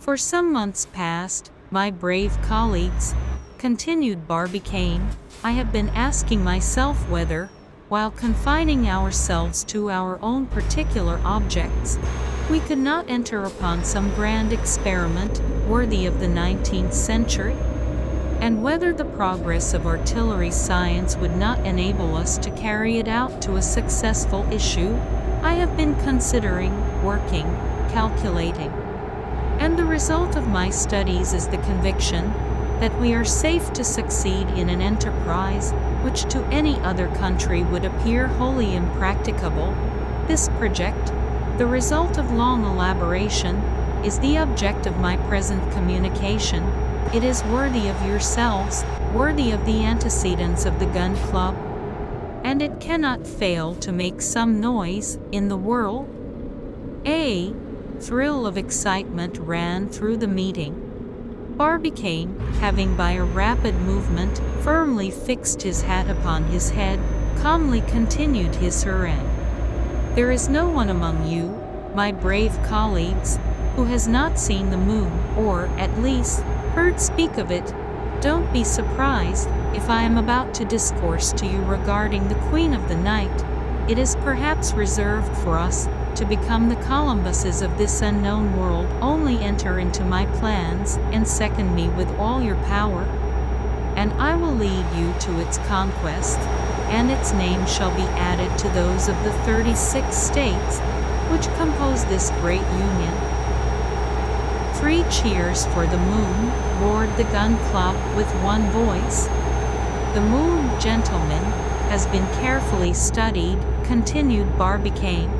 For some months past, my brave colleagues, continued Barbicane, I have been asking myself whether, while confining ourselves to our own particular objects, we could not enter upon some grand experiment worthy of the 19th century, and whether the progress of artillery science would not enable us to carry it out to a successful issue. I have been considering, working, calculating, and the result of my studies is the conviction that we are safe to succeed in an enterprise which to any other country would appear wholly impracticable. This project, the result of long elaboration, is the object of my present communication. It is worthy of yourselves, worthy of the antecedents of the Gun Club, and it cannot fail to make some noise in the world. A thrill of excitement ran through the meeting. Barbicane, having by a rapid movement firmly fixed his hat upon his head, calmly continued his harangue. There is no one among you, my brave colleagues, who has not seen the moon, or, at least, heard speak of it. Don't be surprised if I am about to discourse to you regarding the Queen of the Night. It is perhaps reserved for us to become the Columbuses of this unknown world. Only enter into my plans and second me with all your power, and I will lead you to its conquest, and its name shall be added to those of the 36 states which compose this great union. 3 cheers for the moon, roared the Gun Club with one voice. The moon, gentlemen, has been carefully studied, continued Barbicane.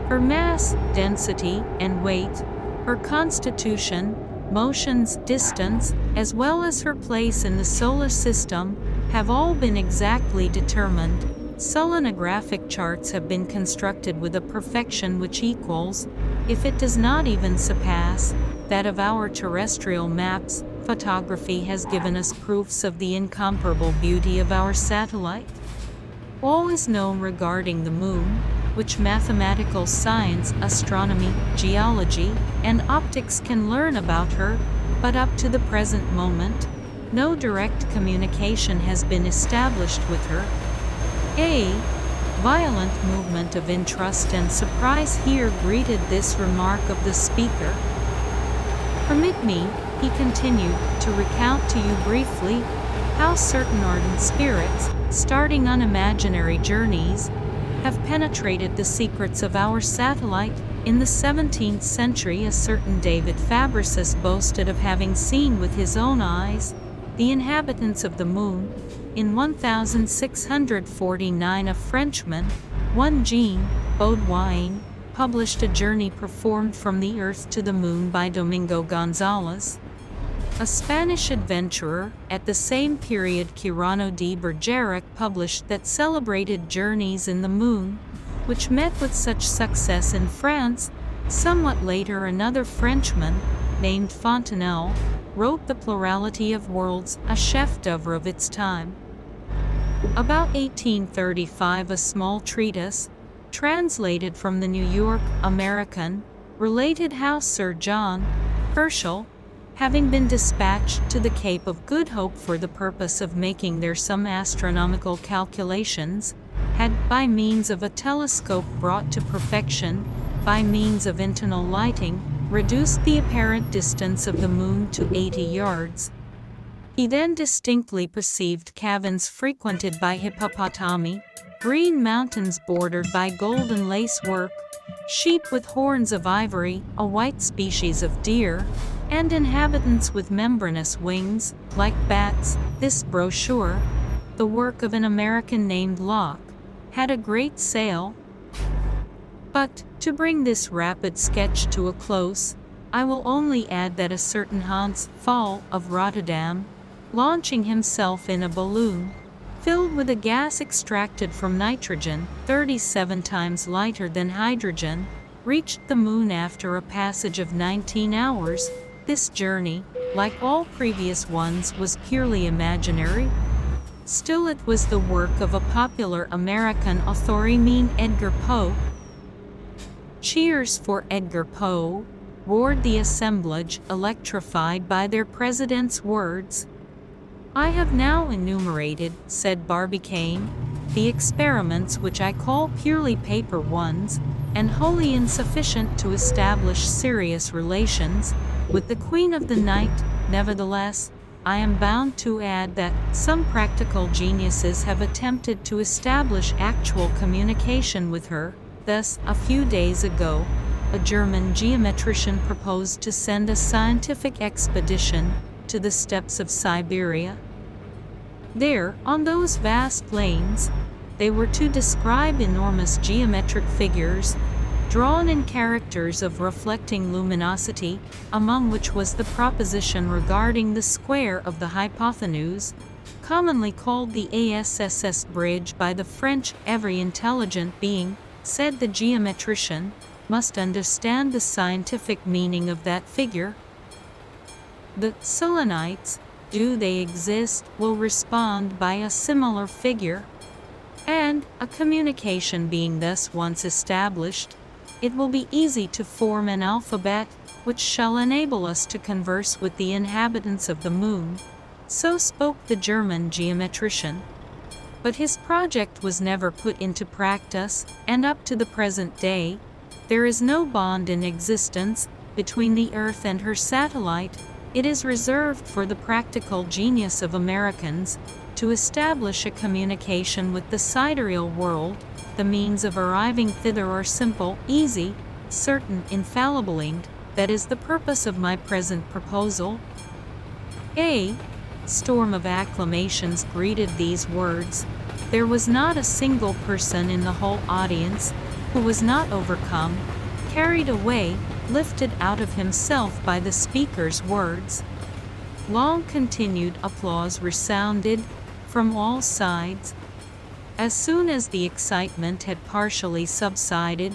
Her mass, density, and weight, her constitution, motions, distance, as well as her place in the solar system, have all been exactly determined. Selenographic charts have been constructed with a perfection which equals, if it does not even surpass, that of our terrestrial maps. Photography has given us proofs of the incomparable beauty of our satellite. All is known regarding the moon, which mathematical science, astronomy, geology, and optics can learn about her, but up to the present moment, no direct communication has been established with her. A violent movement of interest and surprise here greeted this remark of the speaker. Permit me, he continued, to recount to you briefly how certain ardent spirits, starting on imaginary journeys, have penetrated the secrets of our satellite. In the 17th century, a certain David Fabricius boasted of having seen with his own eyes the inhabitants of the moon. In 1649, a Frenchman, one Jean Baudouin, published a journey performed from the Earth to the Moon by Domingo Gonzalez. A Spanish adventurer, at the same period Quirino de Bergerac, published that celebrated journeys in the moon, which met with such success in France. Somewhat later, another Frenchman, named Fontenelle, wrote The Plurality of Worlds, a chef-d'oeuvre of its time. About 1835, a small treatise, translated from the New York American, related how Sir John Herschel, having been dispatched to the Cape of Good Hope for the purpose of making there some astronomical calculations, had, by means of a telescope brought to perfection, by means of internal lighting, reduced the apparent distance of the moon to 80 yards. He then distinctly perceived caverns frequented by hippopotami, green mountains bordered by golden lace-work, sheep with horns of ivory, a white species of deer, and inhabitants with membranous wings, like bats. This brochure, the work of an American named Locke, had a great sale. But, to bring this rapid sketch to a close, I will only add that a certain Hans Pfaall of Rotterdam, launching himself in a balloon, filled with a gas extracted from nitrogen, 37 times lighter than hydrogen, reached the moon after a passage of 19 hours. This journey, like all previous ones, was purely imaginary. Still, it was the work of a popular American author named Edgar Poe. Cheers for Edgar Poe. roared the assemblage, electrified by their president's words. "I have now enumerated," said Barbicane, "the experiments which I call purely paper ones, and wholly insufficient to establish serious relations with the Queen of the Night. Nevertheless, I am bound to add that some practical geniuses have attempted to establish actual communication with her. Thus, a few days ago, a German geometrician proposed to send a scientific expedition to the steppes of Siberia. There, on those vast plains, they were to describe enormous geometric figures, drawn in characters of reflecting luminosity, among which was the proposition regarding the square of the hypotenuse, commonly called the ASSS bridge by the French. Every intelligent being, said the geometrician, must understand the scientific meaning of that figure. The Selenites, do they exist, will respond by a similar figure, and, a communication being thus once established, it will be easy to form an alphabet which shall enable us to converse with the inhabitants of the moon." So spoke the German geometrician. But his project was never put into practice, and up to the present day, there is no bond in existence between the Earth and her satellite. It is reserved for the practical genius of Americans to establish a communication with the sidereal world. The means of arriving thither are simple, easy, certain, infallible, and that is the purpose of my present proposal. A storm of acclamations greeted these words. There was not a single person in the whole audience who was not overcome, carried away, lifted out of himself by the speaker's words. Long continued applause resounded from all sides. As soon as the excitement had partially subsided,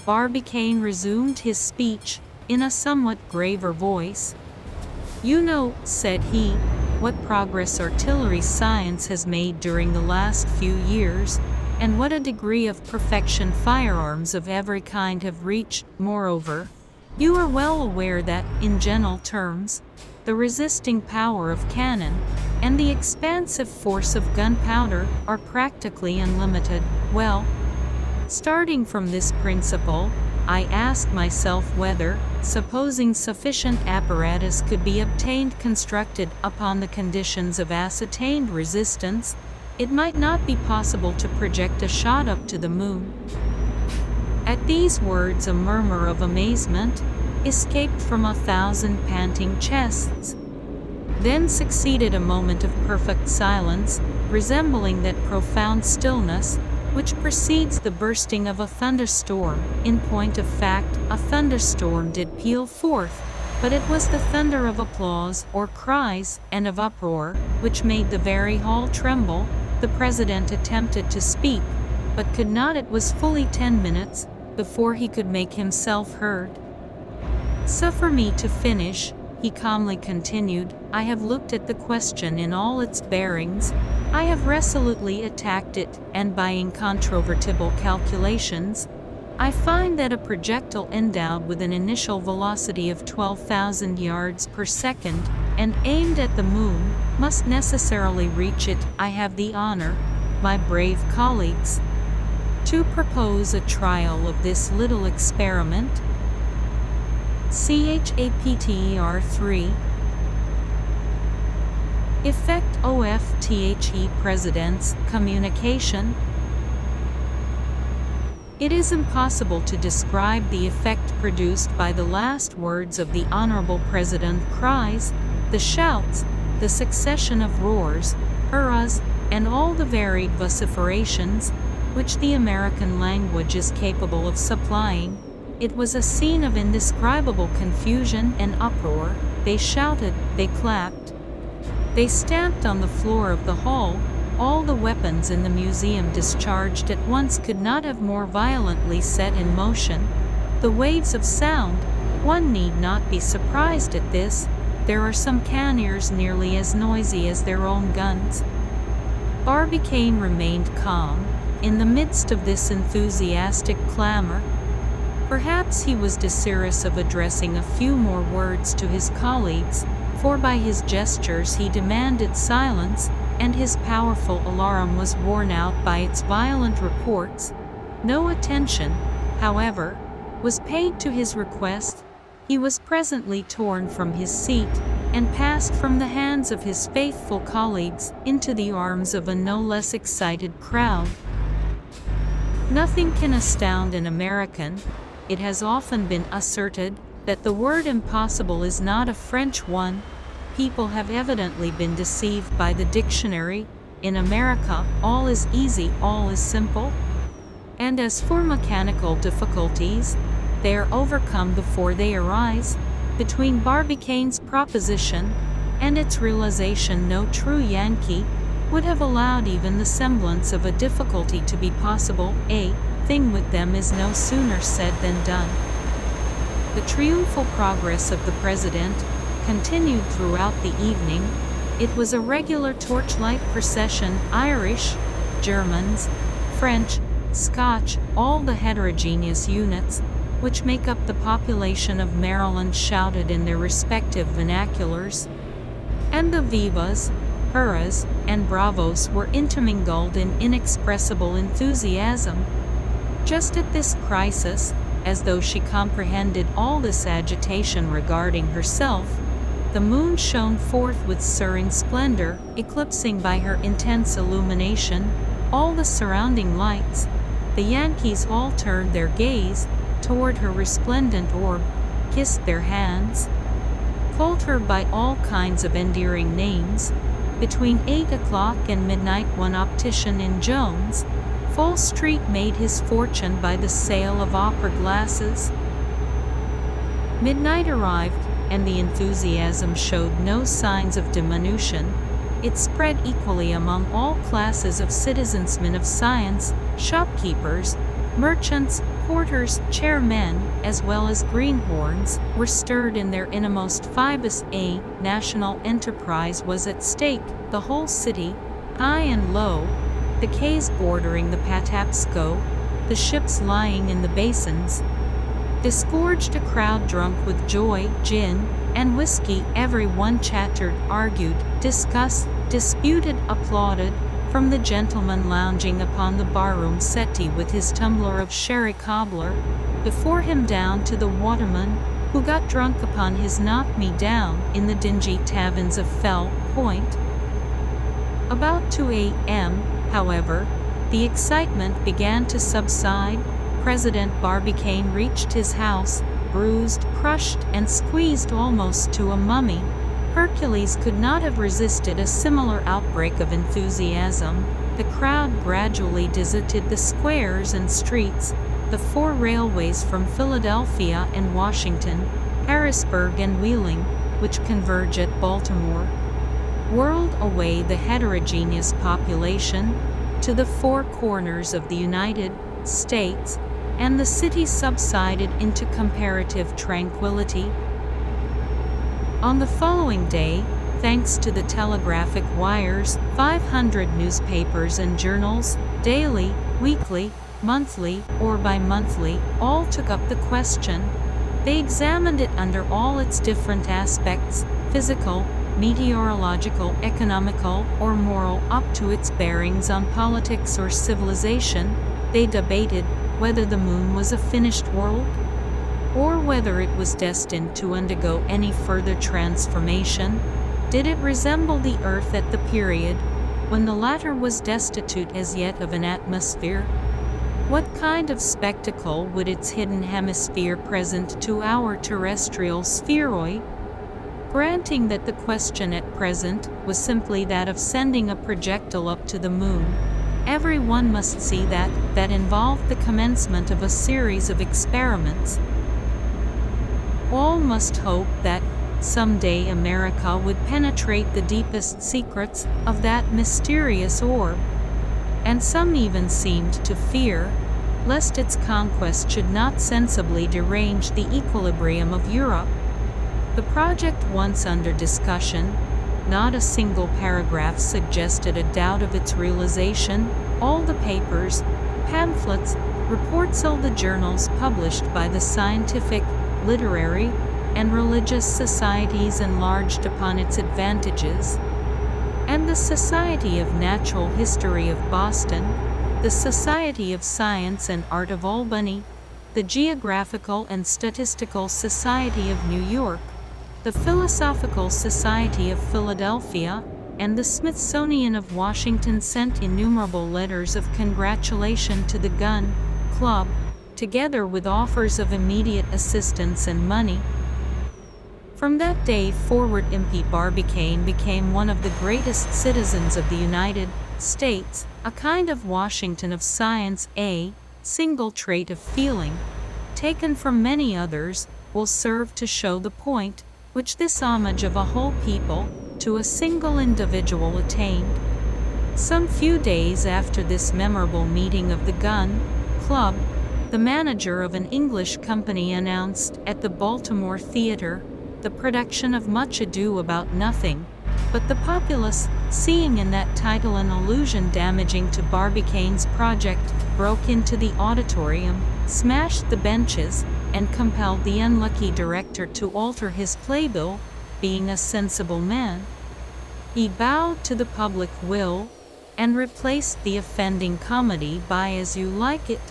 Barbicane resumed his speech in a somewhat graver voice. "You know," said he, "what progress artillery science has made during the last few years, and what a degree of perfection firearms of every kind have reached. Moreover, you are well aware that, in general terms, the resisting power of cannon and the expansive force of gunpowder are practically unlimited. Well, starting from this principle, I asked myself whether, supposing sufficient apparatus could be obtained constructed upon the conditions of ascertained resistance, it might not be possible to project a shot up to the moon." At these words a murmur of amazement escaped from 1,000 panting chests. Then succeeded a moment of perfect silence, resembling that profound stillness which precedes the bursting of a thunderstorm. In point of fact, a thunderstorm did peal forth, but it was the thunder of applause, or cries, and of uproar, which made the very hall tremble. The president attempted to speak, but could not. It was fully 10 minutes before he could make himself heard. "Suffer me to finish," he calmly continued. "I have looked at the question in all its bearings. I have resolutely attacked it, and by incontrovertible calculations, I find that a projectile endowed with an initial velocity of 12,000 yards per second, and aimed at the moon, must necessarily reach it. I have the honor, my brave colleagues, to propose a trial of this little experiment. Chapter 3. Effect OFTHE President's Communication. It is impossible to describe the effect produced by the last words of the Honorable President. Cries, the shouts, the succession of roars, hurrahs, and all the varied vociferations which the American language is capable of supplying. It was a scene of indescribable confusion and uproar. They shouted, they clapped, they stamped on the floor of the hall. All the weapons in the museum discharged at once could not have more violently set in motion the waves of sound. One need not be surprised at this. There are some cannoneers nearly as noisy as their own guns. Barbicane remained calm in the midst of this enthusiastic clamor. Perhaps he was desirous of addressing a few more words to his colleagues, for by his gestures he demanded silence, and his powerful alarum was worn out by its violent reports. No attention, however, was paid to his request. He was presently torn from his seat, and passed from the hands of his faithful colleagues into the arms of a no less excited crowd. Nothing can astound an American. It has often been asserted that the word impossible is not a French one. People have evidently been deceived by the dictionary. In America, all is easy, all is simple. And as for mechanical difficulties, they are overcome before they arise. Between Barbicane's proposition and its realization, no true Yankee would have allowed even the semblance of a difficulty to be possible. A thing with them is no sooner said than done. The triumphal progress of the president continued throughout the evening. It was a regular torchlight procession. Irish, Germans, French, Scotch, all the heterogeneous units which make up the population of Maryland shouted in their respective vernaculars, and the vivas, hurrahs, and bravos were intermingled in inexpressible enthusiasm. Just at this crisis, as though she comprehended all this agitation regarding herself, the moon shone forth with serene splendor, eclipsing by her intense illumination all the surrounding lights. The Yankees all turned their gaze toward her resplendent orb, kissed their hands, called her by all kinds of endearing names. Between 8 o'clock and midnight, one optician in Jones Fall Street made his fortune by the sale of opera glasses. Midnight arrived, and the enthusiasm showed no signs of diminution. It spread equally among all classes of citizens. Men of science, shopkeepers, merchants, porters, chairmen, as well as greenhorns, were stirred in their innermost fibers. A national enterprise was at stake. The whole city, high and low, the quays bordering the Patapsco, the ships lying in the basins, disgorged a crowd drunk with joy, gin, and whiskey. Every one chattered, argued, discussed, disputed, applauded, from the gentleman lounging upon the barroom settee with his tumbler of sherry cobbler before him down to the waterman who got drunk upon his knock-me-down in the dingy taverns of Fell Point. About 2 a.m., however, the excitement began to subside. President Barbicane reached his house, bruised, crushed, and squeezed almost to a mummy. Hercules could not have resisted a similar outbreak of enthusiasm. The crowd gradually deserted the squares and streets. The 4 railways from Philadelphia and Washington, Harrisburg and Wheeling, which converge at Baltimore, whirled away the heterogeneous population to the 4 corners of the United States, and the city subsided into comparative tranquility. On the following day, thanks to the telegraphic wires, 500 newspapers and journals, daily, weekly, monthly, or bi-monthly, all took up the question. They examined it under all its different aspects, physical, meteorological, economical, or moral, up to its bearings on politics or civilization. They debated whether the moon was a finished world, or whether it was destined to undergo any further transformation. Did it resemble the Earth at the period when the latter was destitute as yet of an atmosphere? What kind of spectacle would its hidden hemisphere present to our terrestrial spheroid? Granting that the question at present was simply that of sending a projectile up to the moon, every one must see that that involved the commencement of a series of experiments. All must hope that someday America would penetrate the deepest secrets of that mysterious orb, and some even seemed to fear lest its conquest should not sensibly derange the equilibrium of Europe. The project once under discussion, not a single paragraph suggested a doubt of its realization. All the papers, pamphlets, reports all the journals published by the scientific, literary, and religious societies enlarged upon its advantages, and the Society of Natural History of Boston, the Society of Science and Art of Albany, the Geographical and Statistical Society of New York, the Philosophical Society of Philadelphia, and the Smithsonian of Washington sent innumerable letters of congratulation to the Gun Club, together with offers of immediate assistance and money. From that day forward, Impey Barbicane became one of the greatest citizens of the United States, a kind of Washington of science. A single trait of feeling, taken from many others, will serve to show the point which this homage of a whole people to a single individual attained. Some few days after this memorable meeting of the Gun Club, the manager of an English company announced at the Baltimore Theater the production of Much Ado About Nothing, but the populace, seeing in that title an allusion damaging to Barbicane's project, broke into the auditorium, smashed the benches, and compelled the unlucky director to alter his playbill. Being a sensible man, he bowed to the public will and replaced the offending comedy by As You Like It,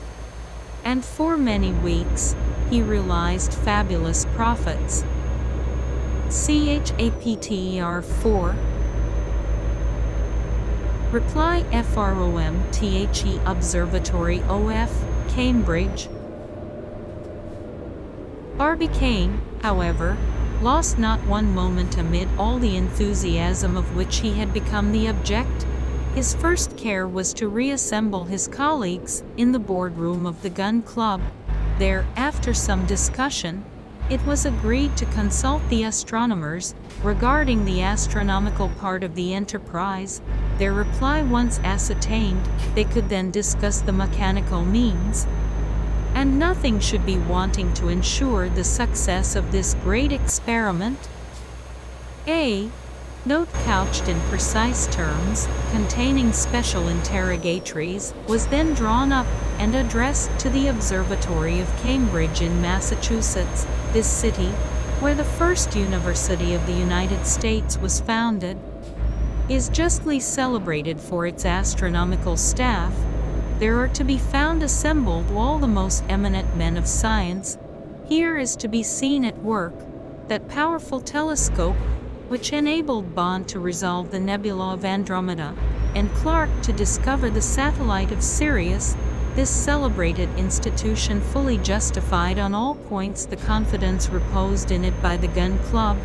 and for many weeks he realized fabulous profits. Chapter 4. Reply FROMTHE Observatory OF, Cambridge. Barbicane, however, lost not one moment amid all the enthusiasm of which he had become the object. His first care was to reassemble his colleagues in the boardroom of the Gun Club. There, after some discussion, it was agreed to consult the astronomers regarding the astronomical part of the enterprise. Their reply once ascertained, they could then discuss the mechanical means, and nothing should be wanting to ensure the success of this great experiment. A note couched in precise terms, containing special interrogatories, was then drawn up and addressed to the Observatory of Cambridge in Massachusetts. This city, where the first university of the United States was founded, is justly celebrated for its astronomical staff. There are to be found assembled all the most eminent men of science. Here is to be seen at work that powerful telescope which enabled Bond to resolve the nebula of Andromeda, and Clark to discover the satellite of Sirius. This celebrated institution fully justified on all points the confidence reposed in it by the Gun Club.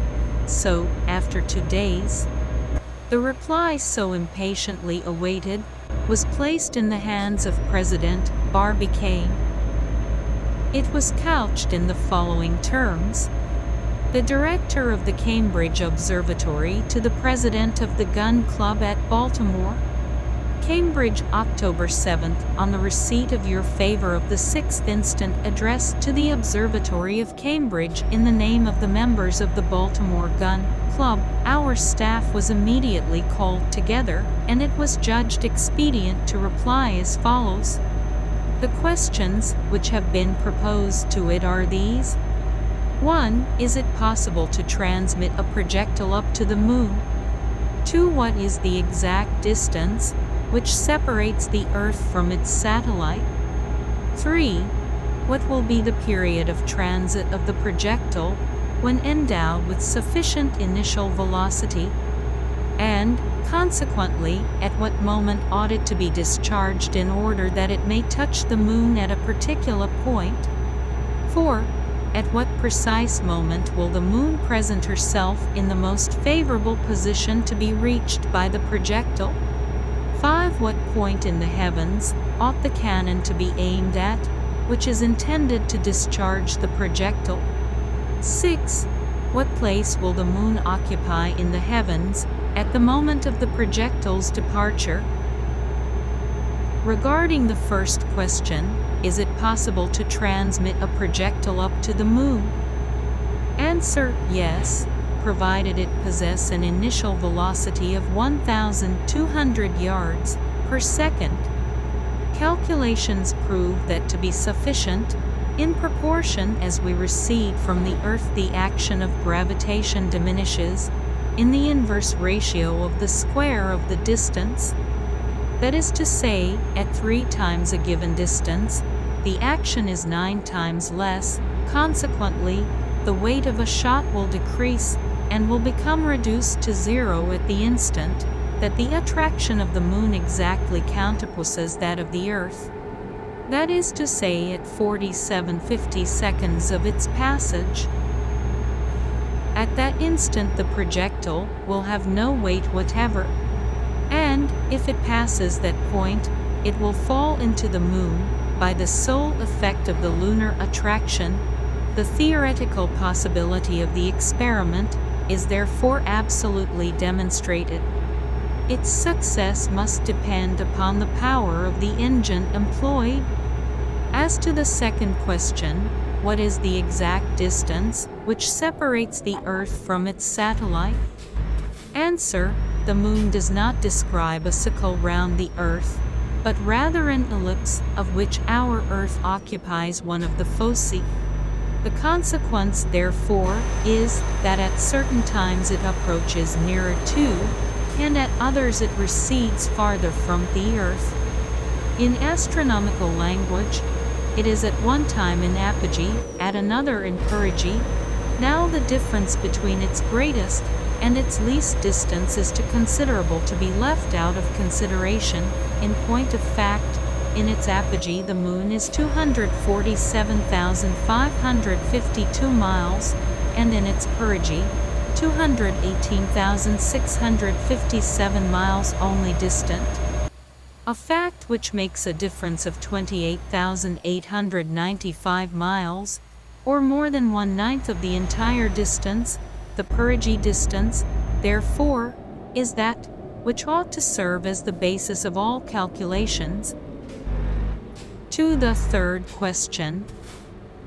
So, after 2 days, the reply so impatiently awaited was placed in the hands of President Barbicane. It was couched in the following terms: the director of the Cambridge Observatory to the president of the Gun Club at Baltimore, Cambridge, October 7th, on the receipt of your favor of the 6th instant, addressed to the Observatory of Cambridge in the name of the members of the Baltimore Gun Club. Our staff was immediately called together, and it was judged expedient to reply as follows. The questions which have been proposed to it are these. 1. Is it possible to transmit a projectile up to the moon? 2. What is the exact distance which separates the Earth from its satellite? 3. What will be the period of transit of the projectile when endowed with sufficient initial velocity? And, consequently, at what moment ought it to be discharged in order that it may touch the moon at a particular point? 4. At what precise moment will the moon present herself in the most favorable position to be reached by the projectile? 5. What point in the heavens ought the cannon to be aimed at, which is intended to discharge the projectile? 6. What place will the moon occupy in the heavens at the moment of the projectile's departure? Regarding the first question, is it possible to transmit a projectile up to the moon? Answer: yes, provided it possess an initial velocity of 1,200 yards per second. Calculations prove that to be sufficient, in proportion as we recede from the Earth, the action of gravitation diminishes in the inverse ratio of the square of the distance. That is to say, at 3 times a given distance, the action is 9 times less. Consequently, the weight of a shot will decrease and will become reduced to 0 at the instant that the attraction of the moon exactly counterposes that of the Earth. That is to say, at 47/50 seconds of its passage. At that instant the projectile will have no weight whatever, and, if it passes that point, it will fall into the moon by the sole effect of the lunar attraction. The theoretical possibility of the experiment is therefore absolutely demonstrated. Its success must depend upon the power of the engine employed. As to the second question, what is the exact distance which separates the Earth from its satellite? Answer: the moon does not describe a circle round the Earth, but rather an ellipse, of which our Earth occupies one of the foci. The consequence, therefore, is that at certain times it approaches nearer to, and at others it recedes farther from the Earth. In astronomical language, it is at one time in apogee, at another in perigee. Now the difference between its greatest and its least distance is too considerable to be left out of consideration. In point of fact, in its apogee the moon is 247,552 miles, and in its perigee, 218,657 miles only distant. A fact which makes a difference of 28,895 miles, or more than 1/9 of the entire distance. The perigee distance, therefore, is that which ought to serve as the basis of all calculations. To the third question.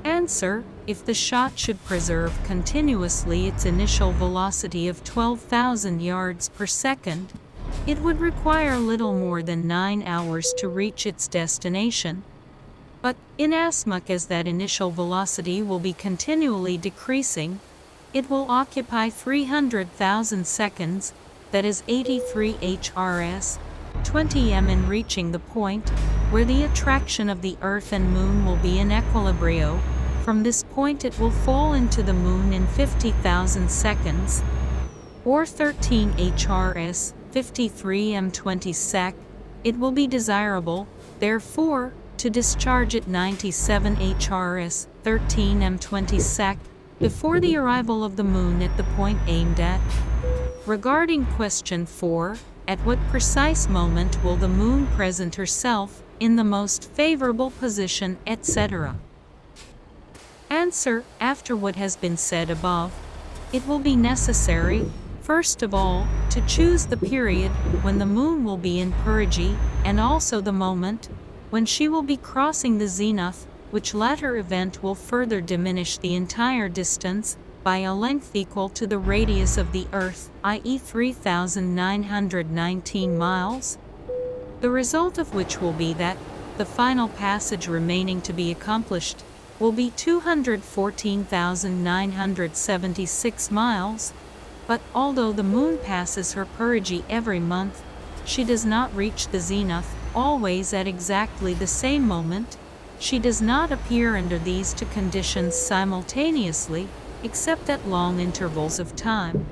Answer: if the shot should preserve continuously its initial velocity of 12,000 yards per second, it would require little more than 9 hours to reach its destination. But, inasmuch as that initial velocity will be continually decreasing, it will occupy 300,000 seconds, that is 83 HRS, 20 m in reaching the point where the attraction of the Earth and Moon will be in equilibrio. From this point it will fall into the Moon in 50,000 seconds, or 13 HRS, 53 m 20 sec. It will be desirable, therefore, to discharge at 97 HRS, 13 m 20 sec, before the arrival of the Moon at the point aimed at. Regarding question 4, at what precise moment will the Moon present herself in the most favorable position, etc.? Answer: after what has been said above, it will be necessary, first of all, to choose the period when the Moon will be in perigee, and also the moment when she will be crossing the zenith, which latter event will further diminish the entire distance by a length equal to the radius of the Earth, i.e. 3,919 miles, the result of which will be that the final passage remaining to be accomplished will be 214,976 miles. But although the Moon passes her perigee every month, she does not reach the zenith always at exactly the same moment. She does not appear under these two conditions simultaneously, except at long intervals of time.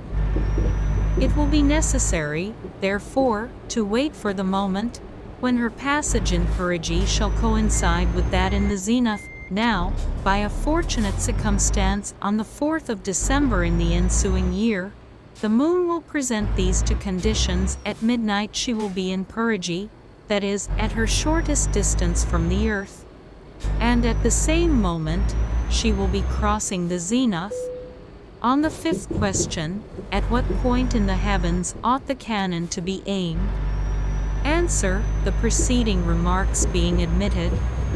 It will be necessary, therefore, to wait for the moment when her passage in perigee shall coincide with that in the zenith. Now, by a fortunate circumstance, on the 4th of December in the ensuing year, the Moon will present these two conditions. At midnight she will be in perigee, that is, at her shortest distance from the Earth, and at the same moment she will be crossing the zenith. On the fifth question, at what point in the heavens ought the cannon to be aimed? Answer: the preceding remarks being admitted,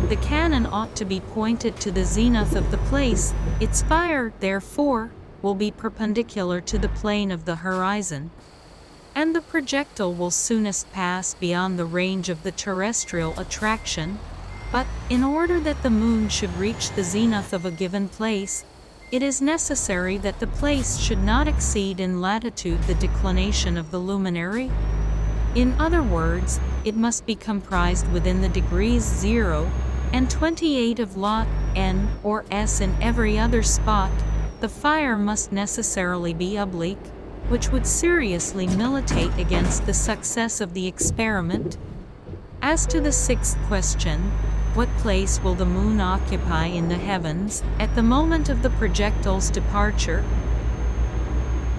the cannon ought to be pointed to the zenith of the place. Its fire, therefore, will be perpendicular to the plane of the horizon. and the projectile will soonest pass beyond the range of the terrestrial attraction. But, in order that the moon should reach the zenith of a given place, it is necessary that the place should not exceed in latitude the declination of the luminary. In other words, it must be comprised within the degrees 0 and 28 of lot n or s in every other spot. The fire must necessarily be oblique, which would seriously militate against the success of the experiment. As to the sixth question, what place will the moon occupy in the heavens at the moment of the projectile's departure?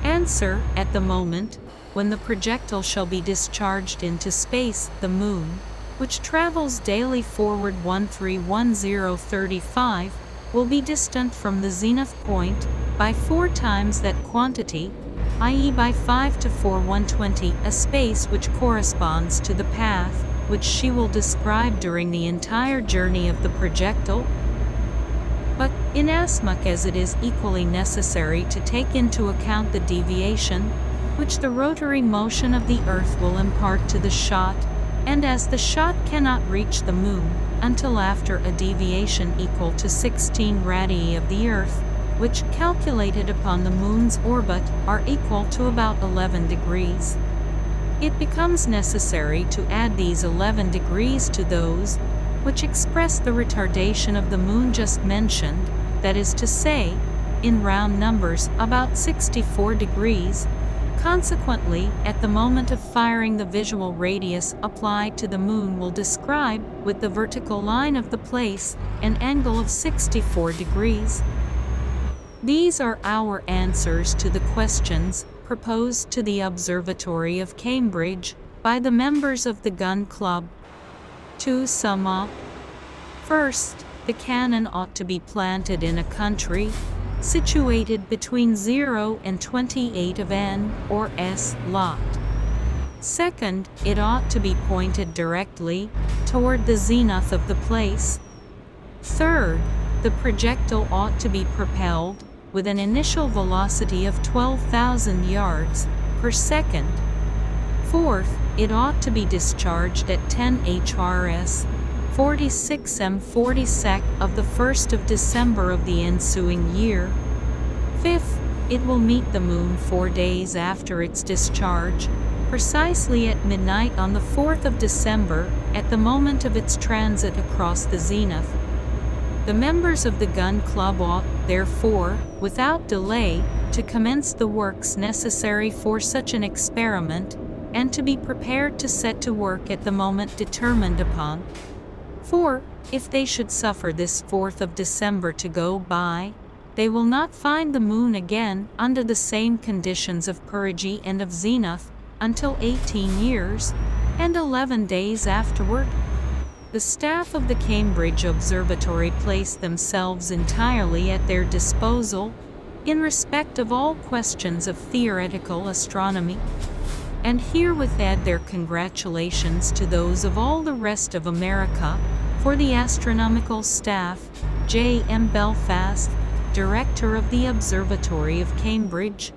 Answer: at the moment when the projectile shall be discharged into space, the moon, which travels daily forward 131035, will be distant from the zenith point by 4 times that quantity, i.e. by 5 to 4 1/20, a space which corresponds to the path which she will describe during the entire journey of the projectile. But, inasmuch as it is equally necessary to take into account the deviation which the rotary motion of the Earth will impart to the shot, and as the shot cannot reach the moon until after a deviation equal to 16 radii of the Earth, which, calculated upon the moon's orbit, are equal to about 11 degrees, it becomes necessary to add these 11 degrees to those which express the retardation of the moon just mentioned, that is to say, in round numbers, about 64 degrees. Consequently, at the moment of firing, the visual radius applied to the moon will describe, with the vertical line of the place, an angle of 64 degrees. These are our answers to the questions proposed to the Observatory of Cambridge by the members of the Gun Club. To sum up, first, the cannon ought to be planted in a country situated between 0 and 28 of n or s lot. Second, it ought to be pointed directly toward the zenith of the place. Third, the projectile ought to be propelled with an initial velocity of 12,000 yards per second. Fourth, it ought to be discharged at 10 HRS 46 M40 sec of the 1st of December of the ensuing year. Fifth, it will meet the moon 4 days after its discharge, precisely at midnight on the 4th of December, at the moment of its transit across the zenith. The members of the Gun Club ought, therefore, without delay, to commence the works necessary for such an experiment, and to be prepared to set to work at the moment determined upon. For, if they should suffer this 4th of December to go by, they will not find the moon again under the same conditions of perigee and of zenith until 18 years, and 11 days afterward. The staff of the Cambridge Observatory place themselves entirely at their disposal in respect of all questions of theoretical astronomy, and herewith add their congratulations to those of all the rest of America. For the astronomical staff, J. M. Belfast, Director of the Observatory of Cambridge.